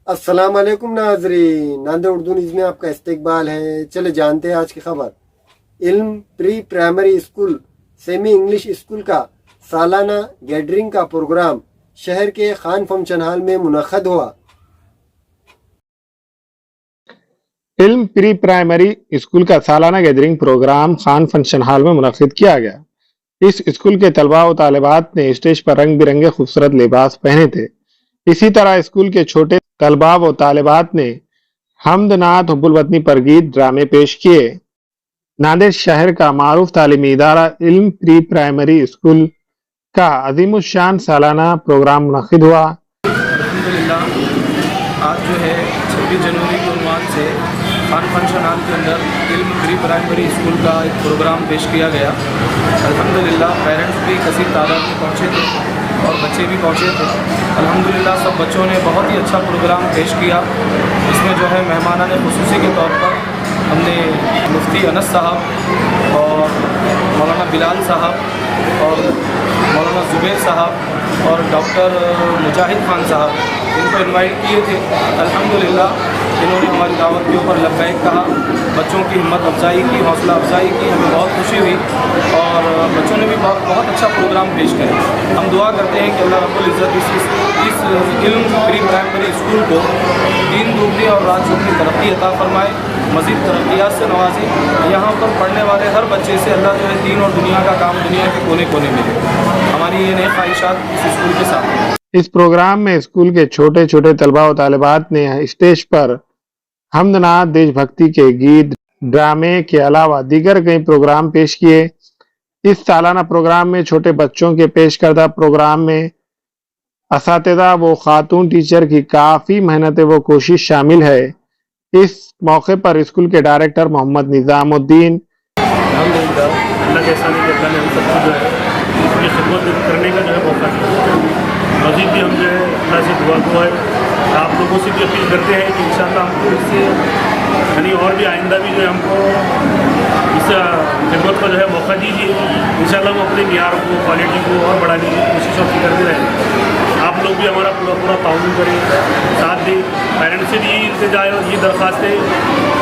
السلام علیکم ناظرین، ناندر اردو نیوز میں آپ کا استقبال ہے۔ چلے جانتے ہیں آج کی خبر۔ Ilm pre primary school semi English school کا سالانہ گیدرنگ کا پروگرام شہر کے خان فنکشن ہال میں منعقد ہوا۔ علم پری پرائمری اسکول کا سالانہ gathering program Khan function hall میں منعقد کیا گیا۔ اس اسکول کے طلباء و طالبات نے اسٹیج پر رنگ برنگے خوبصورت لباس پہنے تھے۔ اسی طرح اسکول کے چھوٹے طلباء و طالبات نے حمد نعت حب الوطنی پر گیت ڈرامے پیش کیے۔ ناندیڑ شہر کا معروف تعلیمی ادارہ علم پری پرائمری اسکول کا عظیم الشان سالانہ پروگرام منعقد ہوا۔ الحمدللہ آج جو ہے 26 جنوری کے عنوان سے خان فنکشن ہال کے اندر علم پری پرائمری اسکول کا ایک پروگرام پیش کیا گیا۔ الحمدللہ پیرنٹس بھی کثیر تعداد میں پہنچے تھے اور بچے بھی پہنچے تھے۔ الحمدللہ سب بچوں نے بہت ہی اچھا پروگرام پیش کیا۔ اس میں جو ہے مہمانان خصوصی کے طور پر ہم نے مفتی انس صاحب اور مولانا بلال صاحب اور مولانا زبیر صاحب اور ڈاکٹر مجاہد خان صاحب ان کو انوائٹ کیے تھے۔ الحمدللہ انہوں نے ہماری دعوت کے اوپر لبیک کہا، بچوں کی ہمت افزائی کی، حوصلہ افزائی کی، ہمیں بہت خوشی ہوئی اور بچوں نے بھی بہت اچھا پروگرام پیش کرے۔ ہم دعا کرتے ہیں کہ اللہ رب العزت اس علم پری پرائمری اسکول کو دین دوگنی اور رات چوگنی ترقی عطا فرمائے، مزید ترقیات سے نوازے۔ یہاں پر پڑھنے والے ہر بچے سے اللہ جو ہے دین اور دنیا کا کام دنیا کے کونے کونے ملے۔ ہماری یہ نئی خواہشات اس اسکول کے ساتھ ہیں۔ اس پروگرام میں اسکول کے چھوٹے چھوٹے طلباء و طالبات نے اسٹیج پر حمد نعت، دیش بھکتی کے گیت، ڈرامے کے علاوہ دیگر کئی پروگرام پیش کیے۔ اس سالانہ پروگرام میں چھوٹے بچوں کے پیش کردہ پروگرام میں اساتذہ و خاتون ٹیچر کی کافی محنت و کوشش شامل ہے۔ اس موقع پر اسکول کے ڈائریکٹر محمد نظام الدین الحمدللہ اللہ کے احسان ہے کہ اللہ نے ہم سب کو جو ہے اس کی خدمت کرنے کا جو ہے موقع دیا۔ مزید بھی ہم جو ہے اللہ سے دعا ہے، آپ لوگوں سے بھی اپیل کرتے ہیں کہ انشاءاللہ ہم کو اس سے یعنی اور بھی آئندہ بھی جو ہے ہم کو اس خدمت کا جو ہے موقع دیجیے۔ انشاءاللہ ہم اپنے معیار کو، کوالٹی کو اور بڑھانے کی کوشش اور کرتے رہیں۔ آپ لوگ بھی ہمارا پورا تعاون کریں، ساتھ دیں۔ پیرنٹس سے بھی یہ التجا اور یہ درخواست ہے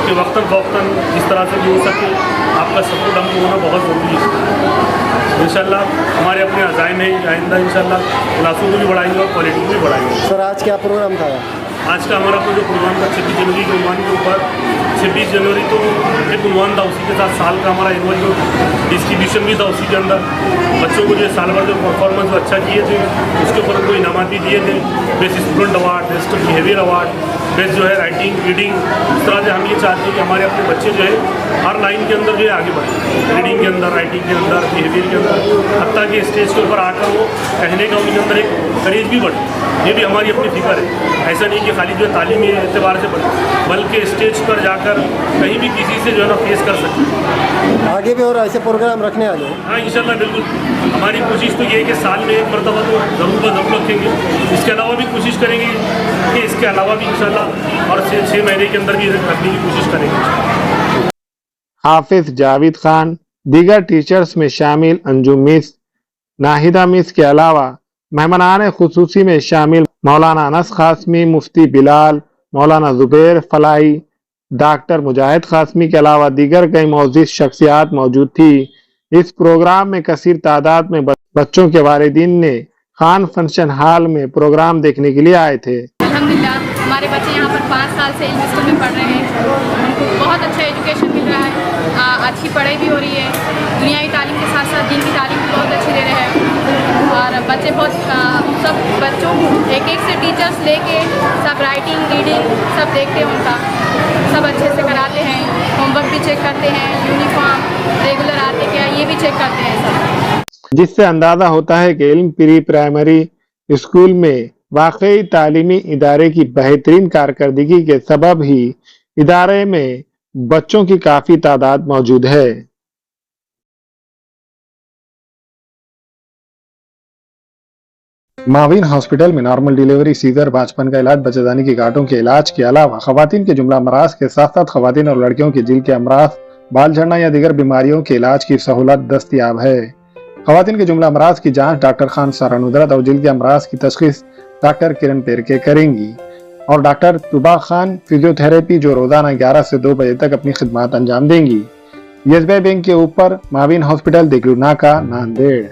کہ وقتاً فوقتاً جس طرح سے بھی ہو سکے آپ کا سپورٹ ہم کو ہونا بہت ضروری ہے۔ انشاءاللہ ہمارے اپنے عزائم ہیں، آئندہ انشاءاللہ کلاسوں کو بھی بڑھائیں گے اور کوالٹی کو بھی بڑھائیں گے۔ سر آج کیا پروگرام تھا؟ آج کا ہمارا جو پروگرام تھا 26 جنوری کے عنوان کے اوپر، 26 جنوری تو ایک عنوان تھا، اسی کے ساتھ سال کا ہمارا اینول جو ڈسٹریبیوشن بھی تھا اسی کے اندر۔ بچوں کو جو سال بھر جو پرفارمنس اچھا کیے تھے اس کے اوپر ان کو انعامات بھی دیے تھے، best student award, best behaviour award, best جو ہے رائٹنگ ریڈنگ۔ اس طرح سے ہم یہ چاہتے ہیں کہ ہمارے اپنے بچے جو ہے ہر لائن کے اندر جو ہے آگے بڑھیں، ریڈنگ کے اندر، رائٹنگ کے اندر، بیہیویئر کے اندر، حتیٰ کہ اسٹیج کے اوپر آ کر وہ کہنے کا ان کے اندر ایک کریج بھی بڑھے۔ یہ بھی ہماری اپنی فکر ہے۔ ایسا نہیں کہ خالی جو ہے تعلیمی اعتبار سے بڑھے بلکہ اسٹیج پر جا کر کہیں بھی کسی سے جو ہے نا فیس کر سکیں۔ آگے بھی اور ایسے پروگرام رکھنے والے ہیں؟ ہاں انشاءاللہ بالکل، ہماری کوشش تو یہ ہے کہ سال میں ایک مرتبہ تو ضرور رکھیں گے۔ اس کے علاوہ بھی کوشش کریں گے کہ اس کے علاوہ بھی انشاءاللہ اور 6 مہینے کے اندر بھی رکھنے کی کوشش کریں گے۔ حافظ جاوید خان، دیگر ٹیچرز میں شامل انجم مس، ناہیدہ مس کے علاوہ مہمانان خصوصی میں شامل مولانا انس قاسمی، مفتی بلال، مولانا زبیر فلاحی، ڈاکٹر مجاہد قاسمی کے علاوہ دیگر کئی معزز شخصیات موجود تھی۔ اس پروگرام میں کثیر تعداد میں بچوں کے والدین نے خان فنکشن ہال میں پروگرام دیکھنے کے لیے آئے تھے۔ الحمدللہ ہمارے بچے یہاں پر 5 سال سے علم اسکول میں پڑھ رہے ہیں، ان کو بہت اچھا ایجوکیشن مل رہا ہے، اچھی پڑھائی بھی ہو رہی ہے، دنیاوی تعلیم کے ساتھ ساتھ دین کی تعلیم بھی بہت اچھی دے رہے ہیں اور بچے سب بچوں ایک سے ٹیچرز لے کے سب رائٹنگ ریڈنگ سب دیکھتے ہیں، ان کا سب اچھے سے کراتے ہیں، ہوم ورک بھی چیک کرتے ہیں، یونیفارم ریگولر آتے کیا یہ بھی چیک کرتے ہیں سب، جس سے اندازہ ہوتا ہے کہ علم پری پرائمری اسکول میں واقعی تعلیمی ادارے کی بہترین کارکردگی کے سبب ہی ادارے میں بچوں کی کافی تعداد موجود ہے۔ معاون ہاسپٹل میں نارمل ڈیلیوری، سیزر، بچپن کا علاج، بچہ دانی کی گاٹوں کے علاج کے علاوہ خواتین کے جملہ امراض کے ساتھ ساتھ خواتین اور لڑکیوں کے جلد کے امراض، بال جھڑنا یا دیگر بیماریوں کے علاج کی سہولت دستیاب ہے۔ خواتین کے جملہ امراض کی جانچ ڈاکٹر خان سارا ندرت اور جلد کے امراض کی تشخیص ڈاکٹر کرن پیرکے کریں گی اور ڈاکٹر طبا خان فزیوتھراپی جو روزانہ 11 سے 2 بجے تک اپنی خدمات انجام دیں گی۔ یس بینک کے اوپر معاون ہاسپٹل دیگلو ناکا ناندیڑ۔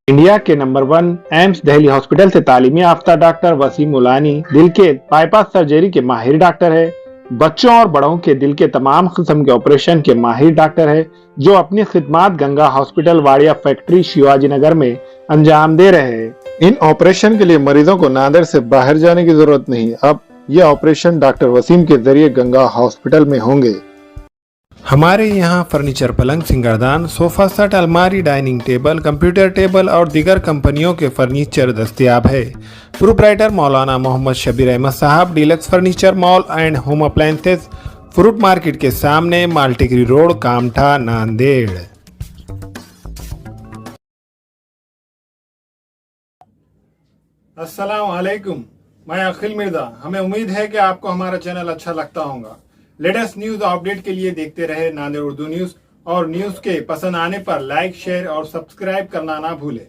انڈیا کے نمبر 1 ایمس دہلی ہاسپٹل سے تعلیمی یافتہ ڈاکٹر وسیم مولانی دل کے بائی پاس سرجری کے ماہر ڈاکٹر ہے۔ بچوں اور بڑوں کے دل کے تمام قسم کے آپریشن کے ماہر ڈاکٹر ہے، جو اپنی خدمات گنگا ہاسپٹل واڑیا فیکٹری شیواجی نگر میں انجام دے رہے ہیں۔ ان آپریشن کے لیے مریضوں کو نادر سے باہر جانے کی ضرورت نہیں۔ اب یہ آپریشن ڈاکٹر وسیم کے ذریعے گنگا ہاسپٹل میں ہوں گے۔ ہمارے یہاں فرنیچر پلنگ سنگردان، صوفہ سیٹ، الماری، ڈائننگ ٹیبل، کمپیوٹر ٹیبل اور دیگر کمپنیوں کے فرنیچر دستیاب ہے۔ پروپرائٹر مولانا محمد شبیر احمد صاحب، deluxe furniture mall and home appliances, fruit market کے سامنے، مالٹیگری روڈ، کامٹھا، ناندیڑ۔ السلام علیکم، میں عقیل مرزا۔ ہمیں امید ہے کہ آپ کو ہمارا چینل اچھا لگتا ہوگا۔ لیٹسٹ نیوز اپڈیٹ کے لیے دیکھتے رہے ناندیڑ اردو نیوز، اور نیوز کے پسند آنے پر لائک، شیئر اور سبسکرائب کرنا نہ بھولیں۔